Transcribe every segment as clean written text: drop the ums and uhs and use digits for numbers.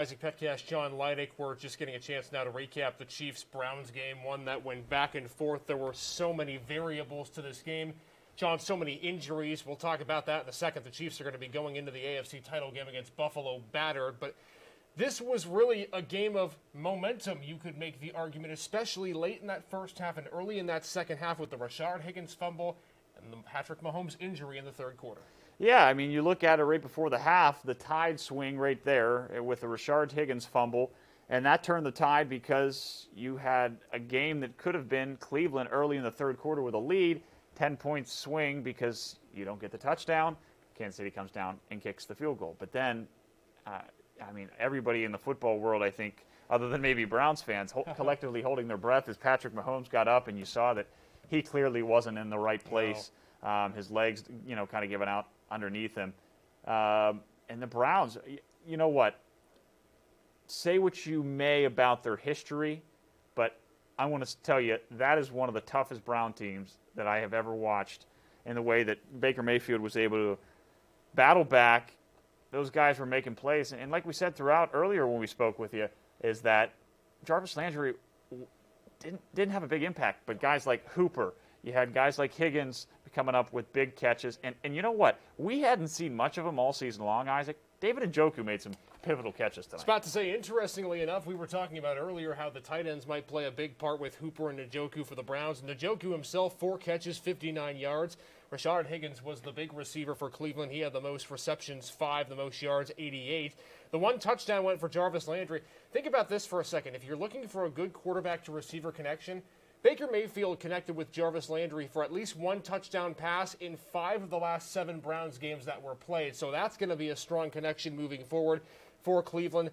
Isaac Petcash, John Leidick. We're just getting a chance now to recap the Chiefs-Browns game, one that went back and forth. There were so many variables to this game. John, so many injuries. We'll talk about that in a second. The Chiefs are going to be going into the AFC title game against Buffalo battered. But this was really a game of momentum, you could make the argument, especially late in that first half and early in that second half with the Rashard Higgins fumble and the Patrick Mahomes injury in the third quarter. Yeah, I mean, you look at it right before the half, the tide swing right there with the Rashard Higgins fumble, and that turned the tide because you had a game that could have been Cleveland early in the third quarter with a lead, 10-point swing because you don't get the touchdown. Kansas City comes down and kicks the field goal. But then, I mean, everybody in the football world, I think, other than maybe Browns fans, collectively holding their breath as Patrick Mahomes got up, and you saw that he clearly wasn't in the right place. No. His legs, kind of giving out underneath him. And the Browns, you know what? Say what you may about their history, but I want to tell you that is one of the toughest Brown teams that I have ever watched in the way that Baker Mayfield was able to battle back. Those guys were making plays. And like we said throughout earlier when we spoke with you, is that Jarvis Landry didn't have a big impact, but guys like Hooper, you had guys like Higgins coming up with big catches. And you know what? We hadn't seen much of them all season long, Isaac. David Njoku made some pivotal catches tonight. I was about to say, interestingly enough, we were talking about earlier how the tight ends might play a big part with Hooper and Njoku for the Browns. Njoku himself, 4 catches, 59 yards. Rashard Higgins was the big receiver for Cleveland. He had the most receptions, 5, the most yards, 88. The one touchdown went for Jarvis Landry. Think about this for a second. If you're looking for a good quarterback-to-receiver connection, Baker Mayfield connected with Jarvis Landry for at least one touchdown pass in 5 of the last 7 Browns games that were played. So that's going to be a strong connection moving forward for Cleveland.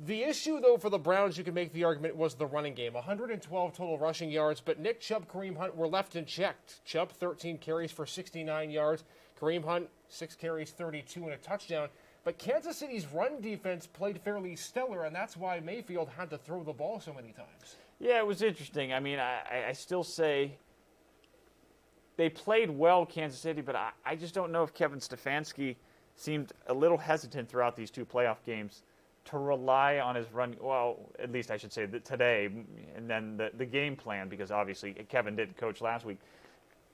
The issue, though, for the Browns, you can make the argument, was the running game. 112 total rushing yards, but Nick Chubb, Kareem Hunt were left in check. Chubb, 13 carries for 69 yards. Kareem Hunt, 6 carries, 32, and a touchdown. But Kansas City's run defense played fairly stellar, and that's why Mayfield had to throw the ball so many times. Yeah, it was interesting. I mean, I still say they played well, Kansas City, but I just don't know if Kevin Stefanski seemed a little hesitant throughout these 2 playoff games to rely on his run. Well, at least I should say that today, and then the game plan, because obviously Kevin didn't coach last week,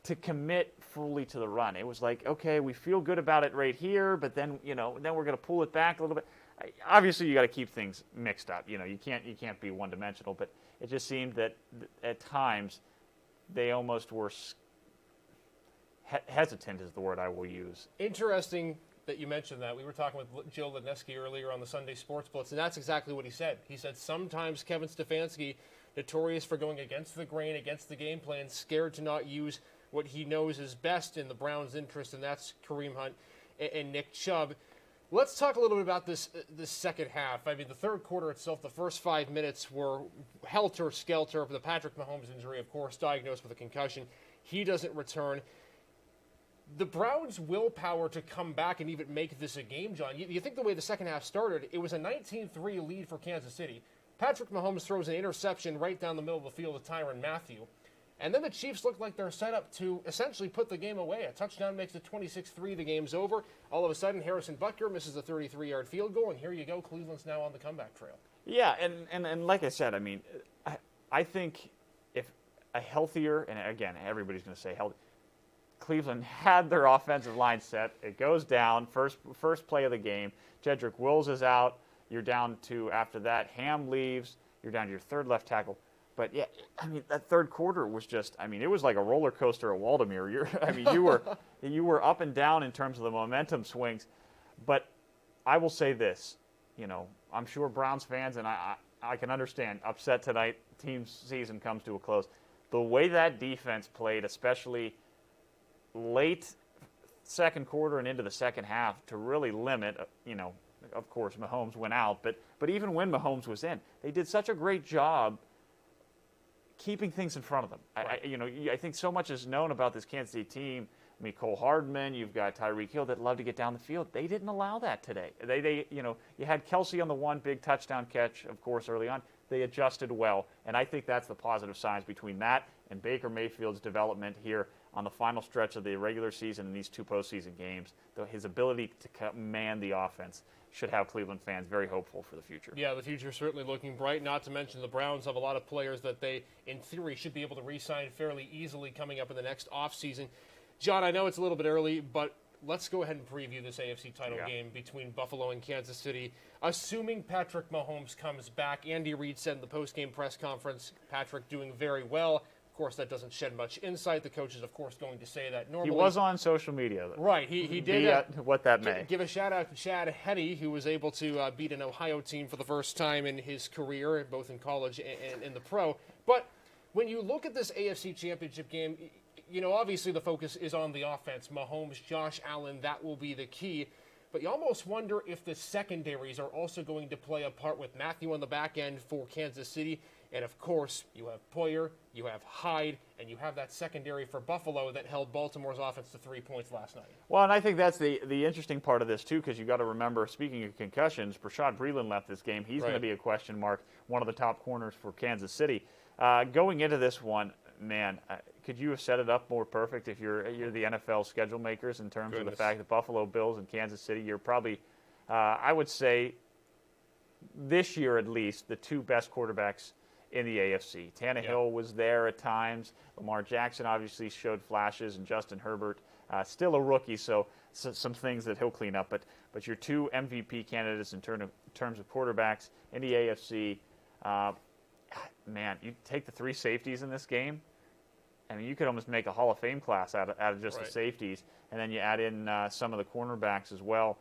to commit fully to the run. It was like, okay, we feel good about it right here, but then then we're going to pull it back a little bit. Obviously, you got to keep things mixed up. You can't be one-dimensional, but it just seemed that at times they almost were hesitant is the word I will use. Interesting that you mentioned that. We were talking with Joe Ledneski earlier on the Sunday Sports Blitz, and that's exactly what he said. He said sometimes Kevin Stefanski, notorious for going against the grain, against the game plan, scared to not use what he knows is best in the Browns' interest, and that's Kareem Hunt and Nick Chubb. Let's talk a little bit about this second half. I mean, the third quarter itself, the first 5 minutes were helter-skelter. The Patrick Mahomes injury, of course, diagnosed with a concussion. He doesn't return. The Browns' willpower to come back and even make this a game, John, you think the way the second half started, it was a 19-3 lead for Kansas City. Patrick Mahomes throws an interception right down the middle of the field to Tyrann Mathieu. And then the Chiefs look like they're set up to essentially put the game away. A touchdown makes it 26-3. The game's over. All of a sudden, Harrison Butker misses a 33-yard field goal, and here you go. Cleveland's now on the comeback trail. Yeah, and like I said, I mean, I think if a healthier, and again, everybody's going to say healthy, Cleveland had their offensive line set. It goes down. First play of the game. Jedrick Wills is out. You're down to, after that, Ham leaves. You're down to your third left tackle. But, yeah, I mean, that third quarter was just, I mean, it was like a roller coaster at Waldemere. You were up and down in terms of the momentum swings. But I will say this, I'm sure Browns fans, and I can understand, upset tonight, team's season comes to a close. The way that defense played, especially late second quarter and into the second half, to really limit, of course, Mahomes went out. But even when Mahomes was in, they did such a great job keeping things in front of them. Right. I think so much is known about this Kansas City team. I mean, Cole Hardman, you've got Tyreek Hill that love to get down the field. They didn't allow that today. You had Kelsey on the one big touchdown catch, of course, early on. They adjusted well, and I think that's the positive signs between that and Baker Mayfield's development here on the final stretch of the regular season in these 2 postseason games. His ability to command the offense should have Cleveland fans very hopeful for the future. Yeah, the future is certainly looking bright, not to mention the Browns have a lot of players that they, in theory, should be able to re-sign fairly easily coming up in the next offseason. John, I know it's a little bit early, but let's go ahead and preview this AFC title game between Buffalo and Kansas City. Assuming Patrick Mahomes comes back, Andy Reid said in the post-game press conference, Patrick doing very well. Of course, that doesn't shed much insight. The coach is, of course, going to say that normally. He was on social media. Right. He did. What that may. Give a shout-out to Chad Henne, who was able to beat an Ohio team for the first time in his career, both in college and in the pro. But when you look at this AFC Championship game, you know, obviously the focus is on the offense. Mahomes, Josh Allen, that will be the key. But you almost wonder if the secondaries are also going to play a part with Matthew on the back end for Kansas City. And, of course, you have Poyer, you have Hyde, and you have that secondary for Buffalo that held Baltimore's offense to 3 points last night. Well, and I think that's the interesting part of this, too, because you got to remember, speaking of concussions, Bashaud Breeland left this game. He's going to be a question mark, one of the top corners for Kansas City. Going into this one, man, could you have set it up more perfect if you're the NFL schedule makers in terms of the fact that Buffalo Bills and Kansas City, you're probably, I would say, this year at least, the two best quarterbacks in the AFC. Tannehill was there at times. Lamar Jackson obviously showed flashes, and Justin Herbert, still a rookie, so some things that he'll clean up. But your two MVP candidates in terms of quarterbacks in the AFC, man, you take the three safeties in this game. I mean, you could almost make a Hall of Fame class out of just the safeties, and then you add in some of the cornerbacks as well.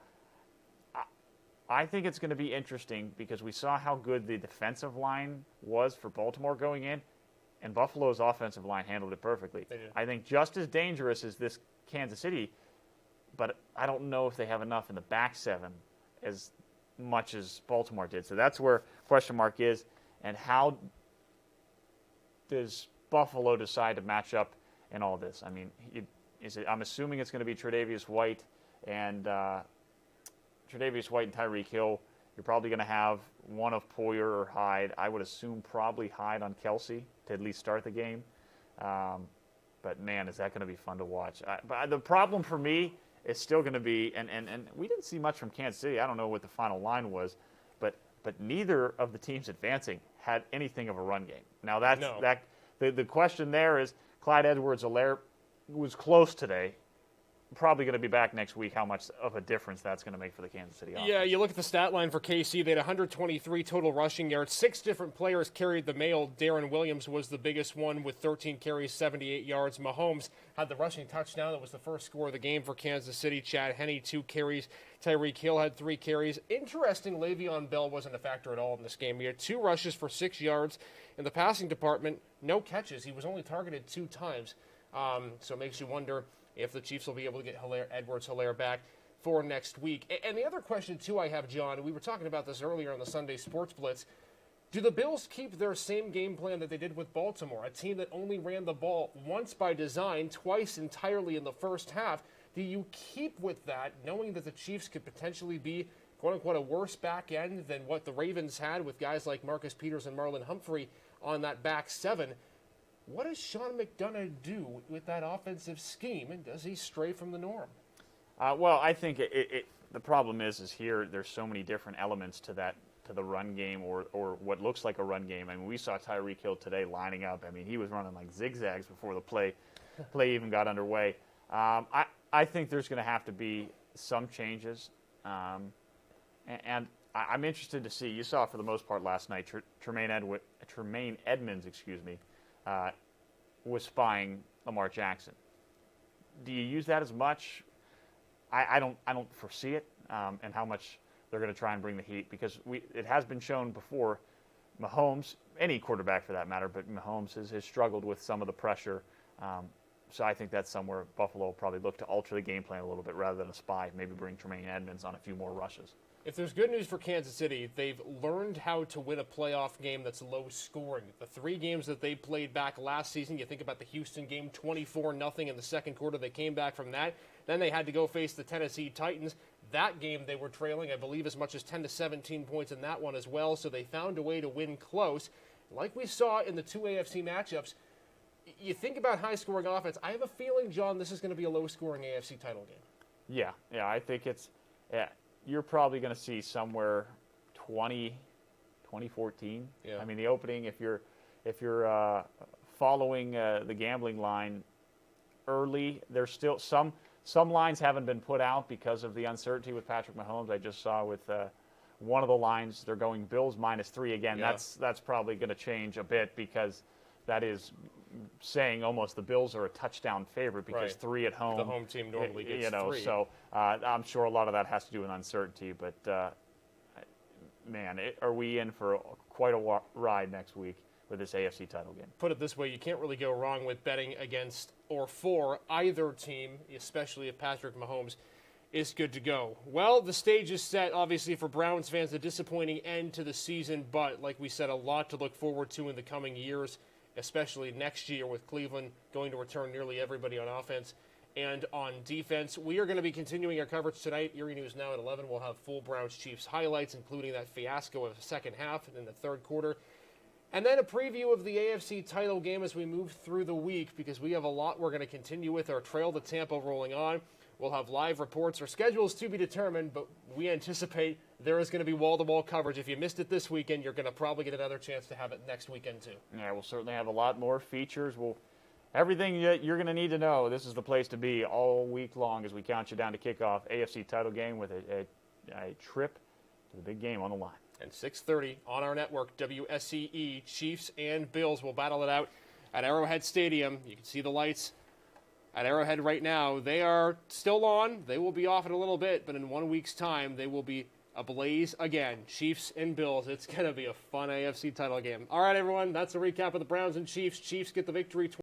I think it's going to be interesting because we saw how good the defensive line was for Baltimore going in, and Buffalo's offensive line handled it perfectly. I think just as dangerous as this Kansas City, but I don't know if they have enough in the back seven as much as Baltimore did. So that's where question mark is, and how does Buffalo decide to match up in all this? I mean, I'm assuming it's going to be Tre'Davious White and Tyreek Hill. You're probably going to have one of Poyer or Hyde. I would assume probably Hyde on Kelsey to at least start the game. But, man, is that going to be fun to watch. But the problem for me is still going to be, and we didn't see much from Kansas City. I don't know what the final line was, but neither of the teams advancing had anything of a run game. Now, the question there is Clyde Edwards-Helaire was close today. Probably going to be back next week. How much of a difference that's going to make for the Kansas City offense? Yeah, you look at the stat line for KC. They had 123 total rushing yards. 6 different players carried the mail. Darren Williams was the biggest one with 13 carries, 78 yards. Mahomes had the rushing touchdown. That was the first score of the game for Kansas City. Chad Henne, 2 carries. Tyreek Hill had 3 carries. Interesting, Le'Veon Bell wasn't a factor at all in this game. He had 2 rushes for 6 yards. In the passing department, no catches. He was only targeted 2 times. So it makes you wonder if the Chiefs will be able to get Edwards-Helaire back for next week. And the other question, too, I have, John, we were talking about this earlier on the Sunday Sports Blitz. Do the Bills keep their same game plan that they did with Baltimore, a team that only ran the ball once by design, twice entirely in the first half? Do you keep with that, knowing that the Chiefs could potentially be, quote-unquote, a worse back end than what the Ravens had with guys like Marcus Peters and Marlon Humphrey on that back seven? What does Sean McDonough do with that offensive scheme, and does he stray from the norm? Well, I think the problem is here there's so many different elements to the run game or what looks like a run game. I mean, we saw Tyreek Hill today lining up. I mean, he was running like zigzags before the play even got underway. I think there's going to have to be some changes, and I'm interested to see. You saw for the most part last night, Tremaine Edmonds, was spying Lamar Jackson. Do you use that as much? I don't foresee it, and how much they're going to try and bring the heat, because it has been shown before. Mahomes, any quarterback for that matter, but Mahomes has struggled with some of the pressure. So I think that's somewhere Buffalo will probably look to alter the game plan a little bit rather than a spy. Maybe bring Tremaine Edmonds on a few more rushes. If there's good news for Kansas City, they've learned how to win a playoff game that's low scoring. The 3 games that they played back last season, you think about the Houston game, 24-0 in the second quarter. They came back from that. Then they had to go face the Tennessee Titans. That game they were trailing, I believe, as much as 10 to 17 points in that one as well. So they found a way to win close. Like we saw in the 2 AFC matchups, you think about high-scoring offense. I have a feeling, John, this is going to be a low-scoring AFC title game. Yeah, I think it's you're probably going to see somewhere 2014. Yeah. I mean, the opening, if you're following the gambling line early, there's still some lines haven't been put out because of the uncertainty with Patrick Mahomes. I just saw with one of the lines, they're going Bills -3 again. Yeah. That's probably going to change a bit because that is saying almost the Bills are a touchdown favorite because Right. 3 at home. The home team normally gets you know, 3. so I'm sure a lot of that has to do with uncertainty. But man, are we in for quite a ride next week with this AFC title game? Put it this way, you can't really go wrong with betting against or for either team, especially if Patrick Mahomes is good to go. Well, the stage is set, obviously, for Browns fans, a disappointing end to the season, but like we said, a lot to look forward to in the coming years, especially next year with Cleveland going to return nearly everybody on offense and on defense. We are going to be continuing our coverage tonight. Erie News Now at 11 will have full Browns-Chiefs highlights, including that fiasco of the second half and in the third quarter. And then a preview of the AFC title game as we move through the week, because we have a lot we're going to continue with. Our Trail to Tampa rolling on. We'll have live reports. Our schedule is to be determined, but we anticipate there is going to be wall-to-wall coverage. If you missed it this weekend, you're going to probably get another chance to have it next weekend too. Yeah, we'll certainly have a lot more features. Everything that you're going to need to know, this is the place to be all week long as we count you down to kickoff AFC title game with a trip to the big game on the line. And 6:30 on our network, WSCE, Chiefs and Bills will battle it out at Arrowhead Stadium. You can see the lights at Arrowhead right now. They are still on. They will be off in a little bit, but in 1 week's time, they will be ablaze again. Chiefs and Bills. It's going to be a fun AFC title game. All right, everyone, that's a recap of the Browns and Chiefs. Chiefs get the victory.